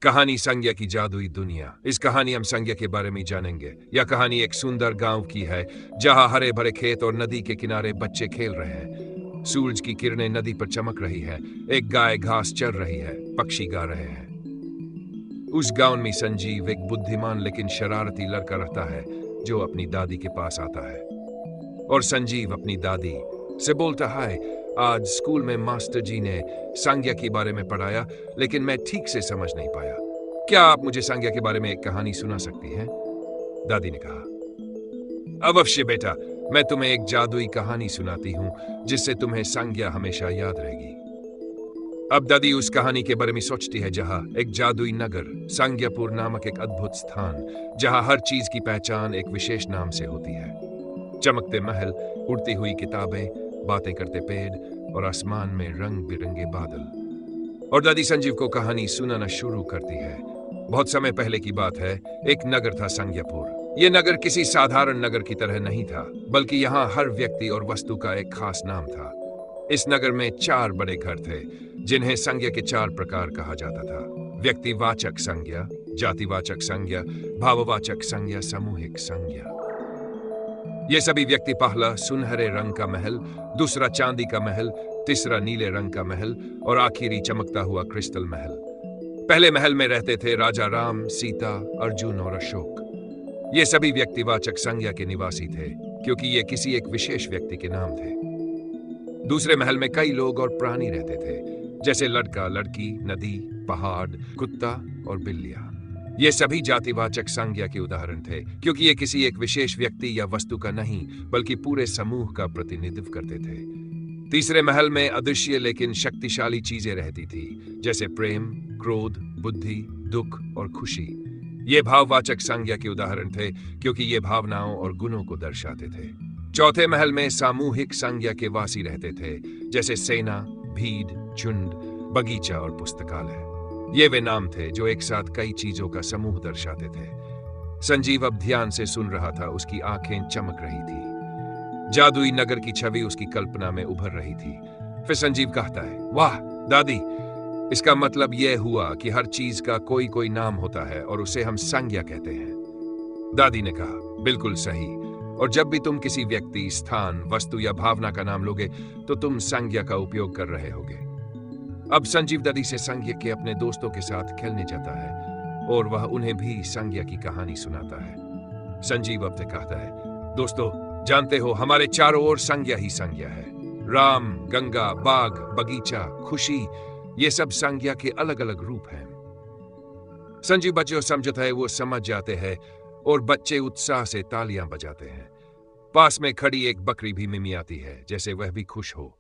कहानी संज्ञा की जादुई दुनिया। इस कहानी हम संज्ञा के बारे में जानेंगे। यह कहानी एक सुंदर गांव की है जहां हरे भरे खेत और नदी के किनारे बच्चे खेल रहे हैं। सूरज की किरणें नदी पर चमक रही है। एक गाय घास चर रही है। पक्षी गा रहे हैं। उस गांव में संजीव एक बुद्धिमान लेकिन शरारती लड़का रहता है जो अपनी दादी के पास आता है। और संजीव अपनी दादी से बोलता है, आज स्कूल में मास्टर जी ने संज्ञा के बारे में पढ़ाया लेकिन मैं ठीक से समझ नहीं पाया। क्या आप मुझे संज्ञा के बारे में एक कहानी सुना सकती हैं? दादी ने कहा, अवश्य बेटा, मैं तुम्हें एक जादुई कहानी सुनाती हूं जिससे तुम्हें संज्ञा हमेशा याद रहेगी। अब दादी उस कहानी के बारे में सोचती है जहां एक जादुई नगर संज्ञापुर नामक एक अद्भुत स्थान जहां हर चीज की पहचान एक विशेष नाम से होती है। चमकते महल, उड़ती हुई किताबें, बातें करते पेड़ और आसमान में रंग बिरंगे बादल। और दादी संजीव को कहानी सुनाना शुरू करती है। बहुत समय पहले की बात है। एक नगर था संज्ञापुर। यह नगर किसी साधारण नगर की तरह नहीं था, बल्कि यहाँ हर व्यक्ति और वस्तु का एक खास नाम था। इस नगर में 4 बड़े घर थे जिन्हें संज्ञा के 4 प्रकार कहा जाता था। व्यक्तिवाचक संज्ञा, जातिवाचक संज्ञा, भाववाचक संज्ञा, सामूहिक संज्ञा। ये सभी व्यक्ति, पहला सुनहरे रंग का महल, दूसरा चांदी का महल, तीसरा नीले रंग का महल और आखिरी चमकता हुआ क्रिस्टल महल। पहले महल में रहते थे राजा राम, सीता, अर्जुन और अशोक। ये सभी व्यक्तिवाचक संज्ञा के निवासी थे क्योंकि ये किसी एक विशेष व्यक्ति के नाम थे। दूसरे महल में कई लोग और प्राणी रहते थे, जैसे लड़का, लड़की, नदी, पहाड़, कुत्ता और बिल्लियां। ये सभी जातिवाचक संज्ञा के उदाहरण थे क्योंकि ये किसी एक विशेष व्यक्ति या वस्तु का नहीं बल्कि पूरे समूह का प्रतिनिधित्व करते थे। तीसरे महल में अदृश्य लेकिन शक्तिशाली चीजें रहती थी, जैसे प्रेम, क्रोध, बुद्धि, दुख और खुशी। ये भाववाचक संज्ञा के उदाहरण थे क्योंकि ये भावनाओं और गुणों को दर्शाते थे। चौथे महल में सामूहिक संज्ञा के वासी रहते थे, जैसे सेना, भीड़, झुंड, बगीचा और पुस्तकालय। ये वे नाम थे जो एक साथ कई चीजों का समूह दर्शाते थे। संजीव अब ध्यान से सुन रहा था। उसकी आंखें चमक रही थी। जादुई नगर की छवि उसकी कल्पना में उभर रही थी। फिर संजीव कहता है, वाह दादी, इसका मतलब यह हुआ कि हर चीज का कोई कोई नाम होता है और उसे हम संज्ञा कहते हैं। दादी ने कहा, बिल्कुल सही। और जब भी तुम किसी व्यक्ति, स्थान, वस्तु या भावना का नाम लोगे तो तुम संज्ञा का उपयोग कर रहे होगे। अब संजीव दादी से संज्ञा के अपने दोस्तों के साथ खेलने जाता है और वह उन्हें भी संज्ञा की कहानी सुनाता है। संजीव अब से कहता है, दोस्तों, जानते हो हमारे चारों ओर संज्ञा ही संज्ञा है। राम, गंगा, बाग, बगीचा, खुशी, ये सब संज्ञा के अलग अलग रूप हैं। संजीव बच्चों समझता है, वो समझ जाते हैं और बच्चे उत्साह से तालियां बजाते हैं। पास में खड़ी एक बकरी भी मिमियाती है जैसे वह भी खुश हो।